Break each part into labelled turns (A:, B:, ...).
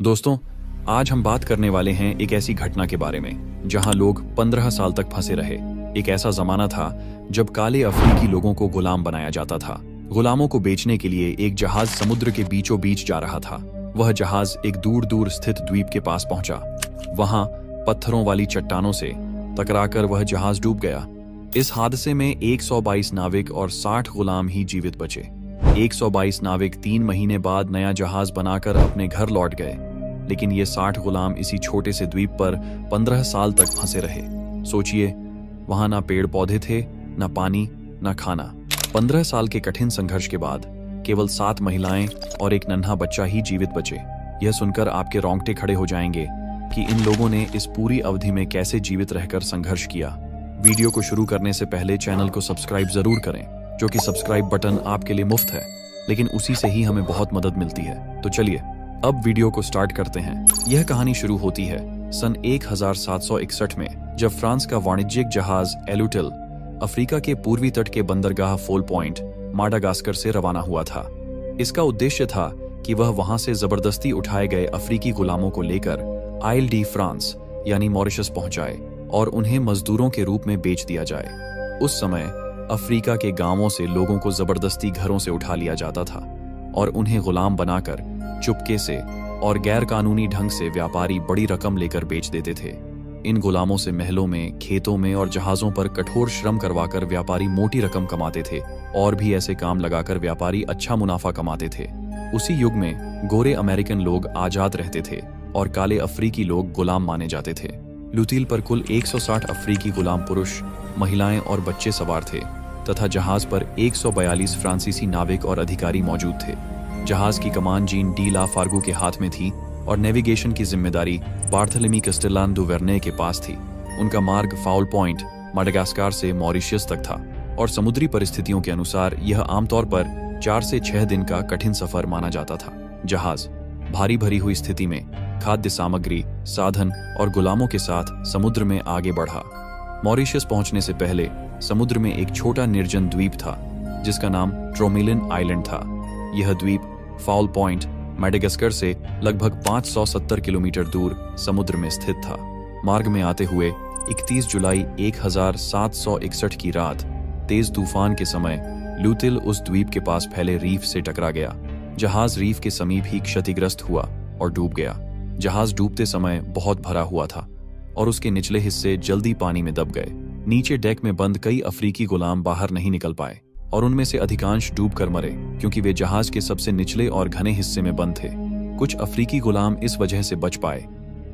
A: दोस्तों, आज हम बात करने वाले हैं एक ऐसी घटना के बारे में जहां लोग 15 साल तक फंसे रहे। एक ऐसा जमाना था जब काले अफ्रीकी लोगों को गुलाम बनाया जाता था। गुलामों को बेचने के लिए एक जहाज समुद्र के बीचों बीच जा रहा था। वह जहाज एक दूर दूर स्थित द्वीप के पास पहुंचा। वहां पत्थरों वाली चट्टानों से टकराकर वह जहाज डूब गया। इस हादसे में 122 नाविक और 60 गुलाम ही जीवित बचे। 122 नाविक 3 महीने बाद नया जहाज बनाकर अपने घर लौट गए, लेकिन ये 60 गुलाम इसी छोटे से द्वीप पर 15 साल तक फंसे रहे। सोचिए, वहां ना पेड़ पौधे थे, ना पानी, ना खाना। 15 साल के कठिन संघर्ष के बाद केवल 7 महिलाएं और एक नन्हा बच्चा ही जीवित बचे। यह सुनकर आपके रोंगटे खड़े हो जाएंगे कि इन लोगों ने इस पूरी अवधि में कैसे जीवित रहकर संघर्ष किया। वीडियो को शुरू करने से पहले चैनल को सब्सक्राइब जरूर करें, जो कि सब्सक्राइब बटन आपके लिए मुफ्त है, लेकिन उसी से ही हमें बहुत मदद मिलती है। तो चलिए अब वीडियो को स्टार्ट करते हैं। यह कहानी शुरू होती है सन 1761 में, जब फ्रांस का वाणिज्यिक जहाज एलुटिल अफ्रीका के पूर्वी तट के बंदरगाह फोल पॉइंट माडागास्कर से रवाना हुआ था। इसका उद्देश्य था कि वह वहां से जबरदस्ती उठाए गए अफ्रीकी गुलामों को लेकर आइल डी फ्रांस यानी मॉरिशस पहुंचाए और उन्हें मजदूरों के रूप में बेच दिया जाए। उस समय अफ्रीका के गांवों से लोगों को जबरदस्ती घरों से उठा लिया जाता था और उन्हें गुलाम बनाकर चुपके से और गैर कानूनी ढंग से व्यापारी बड़ी रकम लेकर बेच देते थे। इन गुलामों से महलों में, खेतों में और जहाजों पर कठोर श्रम करवाकर व्यापारी मोटी रकम कमाते थे, और भी ऐसे काम लगाकर व्यापारी अच्छा मुनाफा कमाते थे। उसी युग में गोरे अमेरिकन लोग आजाद रहते थे और काले अफ्रीकी लोग गुलाम माने जाते थे। लुतील पर कुल 160 अफ्रीकी गुलाम पुरुष, महिलाएं और बच्चे सवार थे तथा जहाज पर 142 फ्रांसीसी नाविक और अधिकारी मौजूद थे। जहाज की कमान जीन डी ला फार्गू के हाथ में थी और नेविगेशन की जिम्मेदारी बार्थेलेमी कैस्टेलान दु वेर्ने के पास थी। उनका मार्ग फाउल पॉइंट माडागास्कर से मॉरिशस तक था और समुद्री परिस्थितियों के अनुसार यह आमतौर पर 4 से 6 दिन का कठिन सफर माना जाता था। जहाज भारी भरी हुई स्थिति में खाद्य सामग्री, साधन और गुलामों के साथ समुद्र में आगे बढ़ा। मॉरिशस पहुंचने से पहले समुद्र में एक छोटा निर्जन द्वीप था जिसका नाम ट्रोमिलिन आइलैंड था। यह द्वीप फाउल पॉइंट मैडागास्कर से लगभग 570 किलोमीटर दूर समुद्र में स्थित था। मार्ग में आते हुए 31 जुलाई 1761 की रात तेज तूफान के समय लुतील उस द्वीप के पास फैले रीफ से टकरा गया। जहाज रीफ के समीप ही क्षतिग्रस्त हुआ और डूब गया। जहाज डूबते समय बहुत भरा हुआ था और उसके निचले हिस्से जल्दी पानी में दब गए। नीचे डेक में बंद कई अफ्रीकी गुलाम बाहर नहीं निकल पाए और उनमें से अधिकांश डूबकर मरे, क्योंकि वे जहाज के सबसे निचले और घने हिस्से में बंद थे। कुछ अफ्रीकी गुलाम इस वजह से बच पाए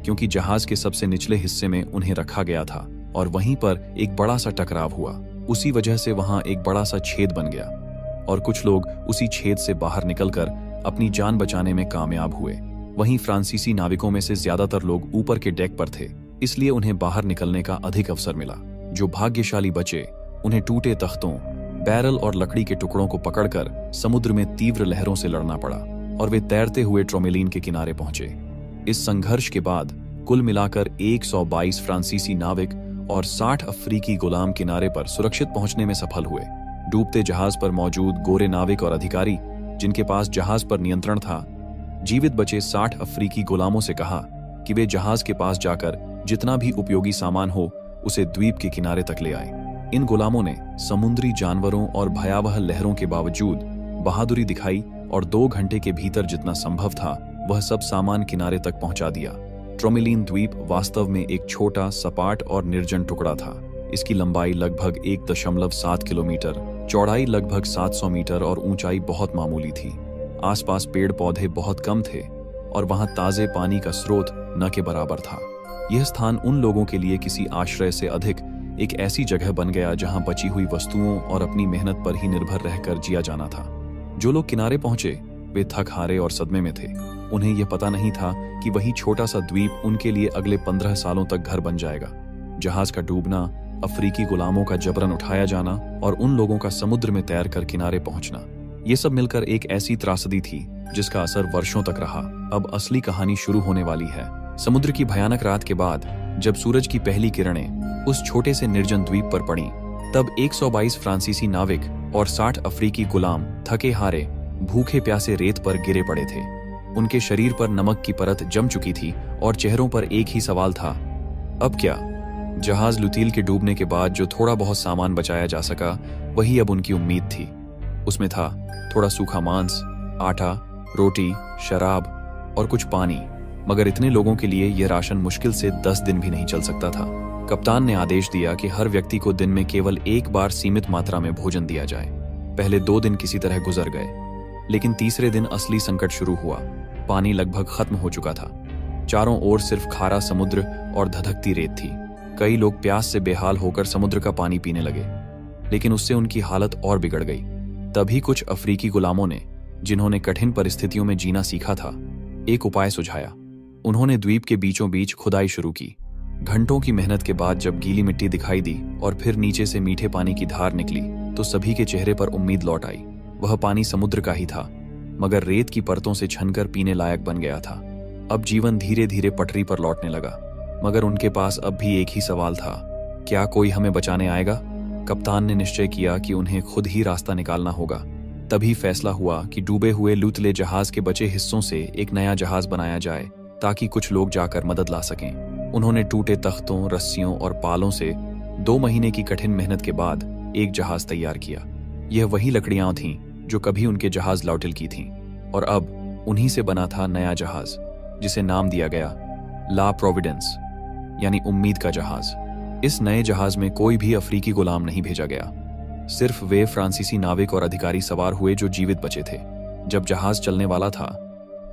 A: क्योंकि जहाज के सबसे निचले हिस्से में उन्हें रखा गया था और वहीं पर एक बड़ा सा टकराव हुआ। उसी वजह से वहां एक बड़ा सा छेद बन गया और कुछ लोग उसी छेद से बाहर निकलकर अपनी जान बचाने में कामयाब हुए। वहीं फ्रांसीसी नाविकों में से ज्यादातर लोग ऊपर के डेक पर थे, इसलिए उन्हें बाहर निकलने का अधिक अवसर मिला। जो भाग्यशाली बचे, उन्हें टूटे तख्तों, बैरल और लकड़ी के टुकड़ों को पकड़कर समुद्र में तीव्र लहरों से लड़ना पड़ा और वे तैरते हुए ट्रोमेलिन के किनारे पहुंचे। इस संघर्ष के बाद कुल मिलाकर 122 फ्रांसीसी नाविक और 60 अफ्रीकी गुलाम किनारे पर सुरक्षित पहुंचने में सफल हुए। डूबते जहाज पर मौजूद गोरे नाविक और अधिकारी, जिनके पास जहाज पर नियंत्रण था, जीवित बचे 60 अफ्रीकी गुलामों से कहा कि वे जहाज के पास जाकर जितना भी उपयोगी सामान हो उसे द्वीप के किनारे तक ले आए। इन गुलामों ने समुद्री जानवरों और भयावह लहरों के बावजूद बहादुरी दिखाई और 2 घंटे के भीतर जितना संभव था वह सब सामान किनारे तक पहुंचा दिया। ट्रोमेलिन द्वीप वास्तव में एक छोटा, सपाट और निर्जन टुकड़ा था। इसकी लंबाई लगभग 1.7 किलोमीटर, चौड़ाई लगभग 700 मीटर और ऊंचाई बहुत मामूली थी। आसपास पेड़ पौधे बहुत कम थे और वहां ताजे पानी का स्रोत न के बराबर था। यह स्थान उन लोगों के लिए किसी आश्रय से अधिक एक ऐसी जगह बन गया जहां बची हुई वस्तुओं और अपनी मेहनत पर ही निर्भर रहकर जिया जाना था। जो लोग किनारे पहुंचे वे थक हारे और सदमे में थे। उन्हें यह पता नहीं था कि वही छोटा सा द्वीप उनके लिए अगले 15 सालों तक घर बन जाएगा। जहाज का डूबना, अफ्रीकी गुलामों का जबरन उठाया जाना और उन लोगों का समुद्र में तैरकर किनारे पहुंचना, ये सब मिलकर एक ऐसी त्रासदी थी जिसका असर वर्षों तक रहा। अब असली कहानी शुरू होने वाली है। समुद्र की भयानक रात के बाद जब सूरज की पहली किरणें उस छोटे से निर्जन द्वीप पर पड़ी, तब 122 फ्रांसीसी नाविक और 60 अफ्रीकी गुलाम थके हारे, भूखे प्यासे रेत पर गिरे पड़े थे। उनके शरीर पर नमक की परत जम चुकी थी और चेहरों पर एक ही सवाल था, अब क्या? जहाज लुतील के डूबने के बाद जो थोड़ा बहुत सामान बचाया जा सका, वही अब उनकी उम्मीद थी। उसमें था थोड़ा सूखा मांस, आटा, रोटी, शराब और कुछ पानी, मगर इतने लोगों के लिए यह राशन मुश्किल से 10 दिन भी नहीं चल सकता था। कप्तान ने आदेश दिया कि हर व्यक्ति को दिन में केवल एक बार सीमित मात्रा में भोजन दिया जाए। पहले 2 दिन किसी तरह गुजर गए, लेकिन तीसरे दिन असली संकट शुरू हुआ। पानी लगभग खत्म हो चुका था। चारों ओर सिर्फ खारा समुद्र और धधकती रेत थी। कई लोग प्यास से बेहाल होकर समुद्र का पानी पीने लगे, लेकिन उससे उनकी हालत और बिगड़ गई। तभी कुछ अफ्रीकी गुलामों ने, जिन्होंने कठिन परिस्थितियों में जीना सीखा था, एक उपाय सुझाया। उन्होंने द्वीप के बीचों बीच खुदाई शुरू की। घंटों की मेहनत के बाद जब गीली मिट्टी दिखाई दी और फिर नीचे से मीठे पानी की धार निकली, तो सभी के चेहरे पर उम्मीद लौट आई। वह पानी समुद्र का ही था, मगर रेत की परतों से छनकर पीने लायक बन गया था। अब जीवन धीरे धीरे पटरी पर लौटने लगा, मगर उनके पास अब भी एक ही सवाल था, क्या कोई हमें बचाने आएगा? कप्तान ने निश्चय किया कि उन्हें खुद ही रास्ता निकालना होगा। तभी फैसला हुआ कि डूबे हुए लुतले जहाज के बचे हिस्सों से एक नया जहाज बनाया जाए, ताकि कुछ लोग जाकर मदद ला सकें। उन्होंने टूटे तख्तों, रस्सियों और पालों से 2 महीने की कठिन मेहनत के बाद एक जहाज तैयार किया। यह वही लकड़ियां थीं जो कभी उनके जहाज लौटिल की थीं, और अब उन्हीं से बना था नया जहाज, जिसे नाम दिया गया ला प्रोविडेंस, यानी उम्मीद का जहाज। इस नए जहाज में कोई भी अफ्रीकी गुलाम नहीं भेजा गया। सिर्फ वे फ्रांसीसी नाविक और अधिकारी सवार हुए जो जीवित बचे थे। जब जहाज चलने वाला था,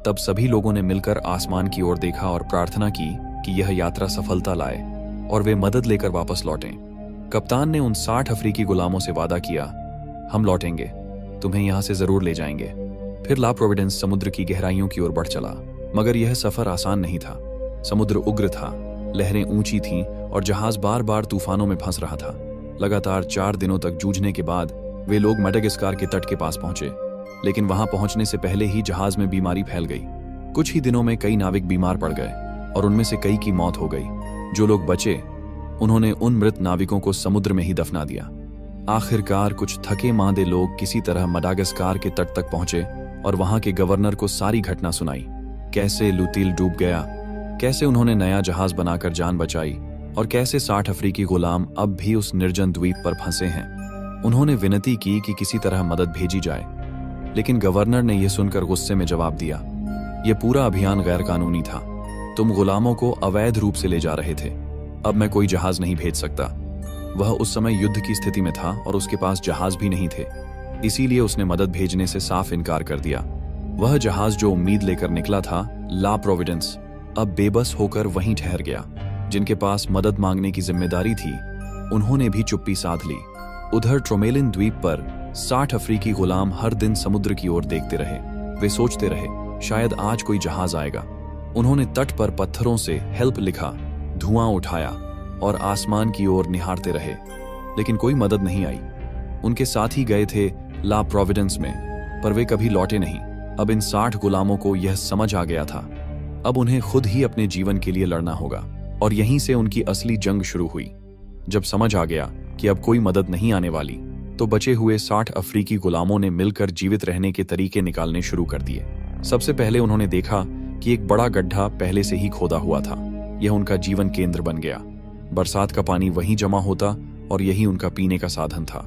A: तब सभी लोगों ने मिलकर आसमान की ओर देखा और प्रार्थना की कि यह यात्रा सफलता लाए और वे मदद लेकर वापस लौटें। कप्तान ने उन 60 अफ्रीकी गुलामों से वादा किया, हम लौटेंगे, तुम्हें यहां से जरूर ले जाएंगे। फिर ला प्रोविडेंस समुद्र की गहराइयों की ओर बढ़ चला, मगर यह सफर आसान नहीं था। समुद्र उग्र था, लहरें ऊंची थीं और जहाज बार बार तूफानों में फंस रहा था। लगातार 4 दिनों तक जूझने के बाद वे लोग मेडागास्कर के तट के पास पहुंचे, लेकिन वहां पहुंचने से पहले ही जहाज में बीमारी फैल गई। कुछ ही दिनों में कई नाविक बीमार पड़ गए और उनमें से कई की मौत हो गई। जो लोग बचे, उन्होंने उन मृत नाविकों को समुद्र में ही दफना दिया। आखिरकार कुछ थके मांदे लोग किसी तरह मेडागास्कर के तट तक पहुंचे और वहां के गवर्नर को सारी घटना सुनाई। कैसे लुतील डूब गया, कैसे उन्होंने नया जहाज बनाकर जान बचाई और कैसे 60 अफ्रीकी गुलाम अब भी उस निर्जन द्वीप पर फंसे हैं। उन्होंने विनती की कि किसी तरह मदद भेजी जाए, लेकिन गवर्नर ने यह सुनकर गुस्से में जवाब दिया, यह पूरा अभियान गैर कानूनी था। तुम गुलामों को अवैध रूप से ले जा रहे थे। अब मैं कोई जहाज नहीं भेज सकता। वह उस समय युद्ध की स्थिति में था और उसके पास जहाज भी नहीं थे, इसीलिए उसने मदद भेजने से साफ इनकार कर दिया। वह जहाज जो उम्मीद लेकर निकला था, ला प्रोविडेंस, अब बेबस होकर वहीं ठहर गया। जिनके पास मदद मांगने की जिम्मेदारी थी, उन्होंने भी चुप्पी साध ली। उधर ट्रोमेलिन द्वीप पर 60 अफ्रीकी गुलाम हर दिन समुद्र की ओर देखते रहे। वे सोचते रहे, शायद आज कोई जहाज आएगा। उन्होंने तट पर पत्थरों से हेल्प लिखा, धुआं उठाया और आसमान की ओर निहारते रहे, लेकिन कोई मदद नहीं आई। उनके साथ ही गए थे ला प्रोविडेंस में, पर वे कभी लौटे नहीं। अब इन 60 गुलामों को यह समझ आ गया था, अब उन्हें खुद ही अपने जीवन के लिए लड़ना होगा। और यहीं से उनकी असली जंग शुरू हुई। जब समझ आ गया कि अब कोई मदद नहीं आने वाली, तो बचे हुए 60 अफ्रीकी गुलामों ने मिलकर जीवित रहने के तरीके निकालने शुरू कर दिए। सबसे पहले उन्होंने देखा कि एक बड़ा गड्ढा पहले से ही खोदा हुआ था। यह उनका जीवन केंद्र बन गया। बरसात का पानी वहीं जमा होता और यही उनका पीने का साधन था।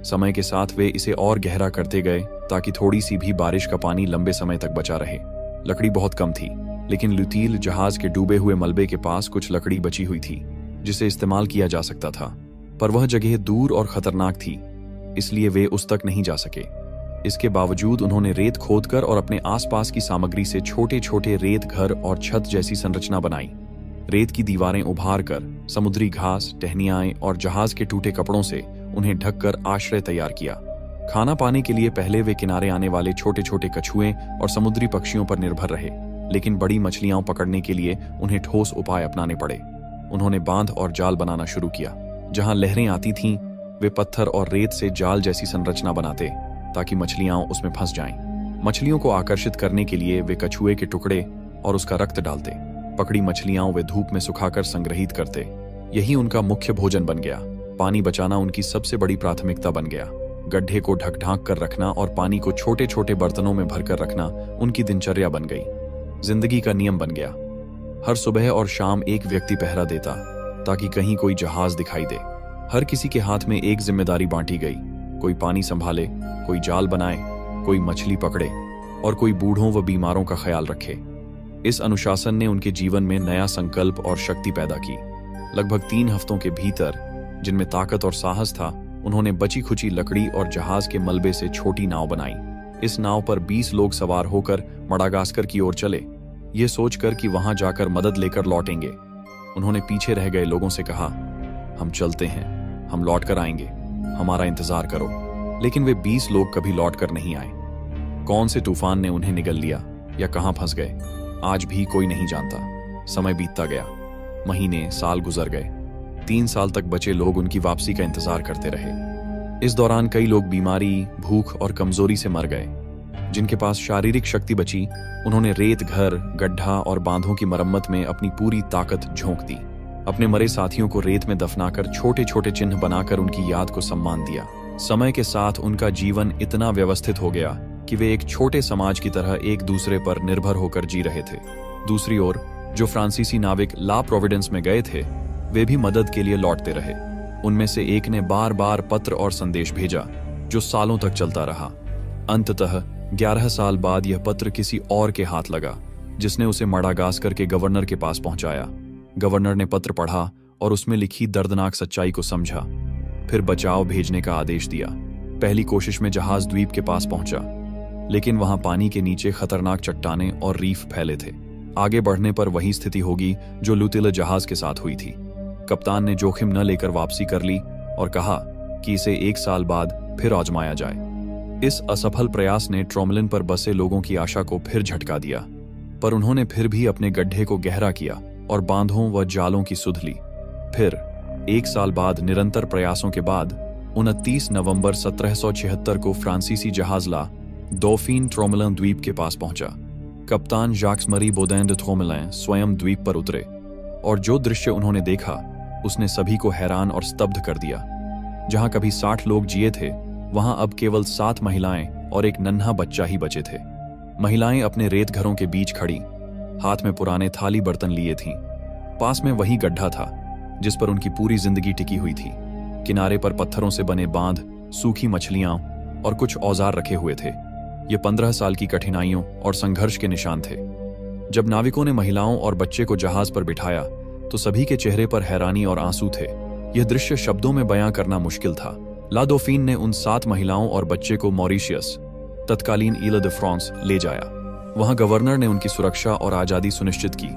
A: समय के साथ वे इसे और गहरा करते गए ताकि थोड़ी सी भी बारिश का पानी लंबे समय तक बचा रहे। लकड़ी बहुत कम थी, लेकिन लुतील जहाज के डूबे हुए मलबे के पास कुछ लकड़ी बची हुई थी जिसे इस्तेमाल किया जा सकता था, पर वह जगह दूर और खतरनाक थी, इसलिए वे उस तक नहीं जा सके। इसके बावजूद उन्होंने रेत खोदकर और अपने आसपास की सामग्री से छोटे छोटे रेत घर और छत जैसी संरचना बनाई। रेत की दीवारें उभार कर, समुद्री घास, टहनियाएं और जहाज के टूटे कपड़ों से उन्हें ढककर आश्रय तैयार किया। खाना पाने के लिए पहले वे किनारे आने वाले छोटे छोटे कछुए और समुद्री पक्षियों पर निर्भर रहे, लेकिन बड़ी मछलियां पकड़ने के लिए उन्हें ठोस उपाय अपनाने पड़े। उन्होंने बांध और जाल बनाना शुरू किया। जहां लहरें आती थीं, वे पत्थर और रेत से जाल जैसी संरचना बनाते ताकि मछलियां उसमें फंस जाएं। मछलियों को आकर्षित करने के लिए वे कछुए के टुकड़े और उसका रक्त डालते। पकड़ी मछलियां वे धूप में सुखाकर संग्रहित करते। यही उनका मुख्य भोजन बन गया। पानी बचाना उनकी सबसे बड़ी प्राथमिकता बन गया। गड्ढे को ढक ढांक कर रखना और पानी को छोटे छोटे बर्तनों में भरकर रखना उनकी दिनचर्या बन गई। जिंदगी का नियम बन गया। हर सुबह और शाम एक व्यक्ति पहरा देता ताकि कहीं कोई जहाज दिखाई दे। हर किसी के हाथ में एक जिम्मेदारी बांटी गई, कोई पानी संभाले, कोई जाल बनाए, कोई मछली पकड़े और कोई बूढ़ों व बीमारों का ख्याल रखे। इस अनुशासन ने उनके जीवन में नया संकल्प और शक्ति पैदा की। लगभग 3 हफ्तों के भीतर, जिनमें ताकत और साहस था, उन्होंने बची खुची लकड़ी और जहाज के मलबे से छोटी नाव बनाई। इस नाव पर 20 लोग सवार होकर मडागास्कर की ओर चले, ये सोचकर कि वहां जाकर मदद लेकर लौटेंगे। उन्होंने पीछे रह गए लोगों से कहा, हम चलते हैं, हम लौट कर आएंगे, हमारा इंतजार करो। लेकिन वे 20 लोग कभी लौट कर नहीं आए। कौन से तूफान ने उन्हें निगल लिया या कहां फंस गए, आज भी कोई नहीं जानता। समय बीतता गया, महीने, साल गुजर गए। 3 साल तक बचे लोग उनकी वापसी का इंतजार करते रहे। इस दौरान कई लोग बीमारी, भूख और कमजोरी से मर गए। जिनके पास शारीरिक शक्ति बची, उन्होंने रेत घर, गड्ढा और बांधों की मरम्मत में अपनी पूरी ताकत झोंक दी। अपने मरे साथियों को रेत में दफनाकर छोटे छोटे चिन्ह बनाकर उनकी याद को सम्मान दिया। समय के साथ उनका जीवन इतना व्यवस्थित हो गया कि वे एक छोटे समाज की तरह एक दूसरे पर निर्भर होकर जी रहे थे। दूसरी ओर जो फ्रांसीसी नाविक ला प्रोविडेंस में गए थे, वे भी मदद के लिए लौटते रहे। उनमें से एक ने बार बार पत्र और संदेश भेजा, जो सालों तक चलता रहा। अंततः 11 साल बाद यह पत्र किसी और के हाथ लगा, जिसने उसे मडागास्कर के गवर्नर के पास पहुंचाया। गवर्नर ने पत्र पढ़ा और उसमें लिखी दर्दनाक सच्चाई को समझा। फिर बचाव भेजने का आदेश दिया। पहली कोशिश में जहाज द्वीप के पास पहुंचा, लेकिन वहां पानी के नीचे खतरनाक चट्टानें और रीफ फैले थे। आगे बढ़ने पर वही स्थिति होगी जो लुटिले जहाज के साथ हुई थी। कप्तान ने जोखिम न लेकर वापसी कर ली और कहा कि इसे 1 साल बाद फिर आजमाया जाए। इस असफल प्रयास ने ट्रोमलिन पर बसे लोगों की आशा को फिर झटका दिया, पर उन्होंने फिर भी अपने गड्ढे को गहरा किया और बांधों व जालों की सुध ली। फिर 1 साल बाद निरंतर प्रयासों के बाद 29 नवंबर 1776 को फ्रांसीसी जहाज ला डॉफिन ट्रोमलिन द्वीप के पास पहुंचा। कप्तान जैक्स मरी बोदैन दे ट्रोमलिन स्वयं द्वीप पर उतरे और जो दृश्य उन्होंने देखा, उसने सभी को हैरान और स्तब्ध कर दिया। जहां कभी 60 लोग जिए थे, वहां अब केवल 7 महिलाएं और एक नन्हा बच्चा ही बचे थे। महिलाएं अपने रेत घरों के बीच खड़ी, हाथ में पुराने थाली बर्तन लिए थीं। पास में वही गड्ढा था जिस पर उनकी पूरी जिंदगी टिकी हुई थी। किनारे पर पत्थरों से बने बांध, सूखी मछलियां और कुछ औजार रखे हुए थे। ये 15 साल की कठिनाइयों और संघर्ष के निशान थे। जब नाविकों ने महिलाओं और बच्चे को जहाज पर बिठाया, तो सभी के चेहरे पर हैरानी और आंसू थे। यह दृश्य शब्दों में बयां करना मुश्किल था। ला डॉफिन ने उन 7 महिलाओं और बच्चे को मॉरिशियस, तत्कालीन इले दे फ्रांस, ले जाया। वहां गवर्नर ने उनकी सुरक्षा और आजादी सुनिश्चित की।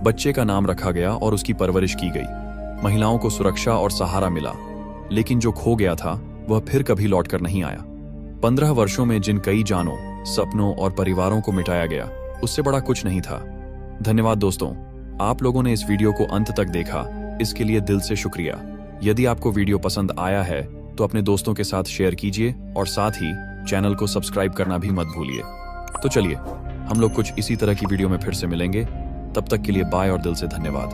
A: बच्चे का नाम रखा गया और उसकी परवरिश की गई। महिलाओं को सुरक्षा और सहारा मिला, लेकिन जो खो गया था वह फिर कभी लौटकर नहीं आया। 15 वर्षों में जिन कई जानों, सपनों और परिवारों को मिटाया गया, उससे बड़ा कुछ नहीं था। धन्यवाद दोस्तों, आप लोगों ने इस वीडियो को अंत तक देखा, इसके लिए दिल से शुक्रिया। यदि आपको वीडियो पसंद आया है तो अपने दोस्तों के साथ शेयर कीजिए और साथ ही चैनल को सब्सक्राइब करना भी मत भूलिए। तो चलिए, हम लोग कुछ इसी तरह की वीडियो में फिर से मिलेंगे। तब तक के लिए बाय और दिल से धन्यवाद।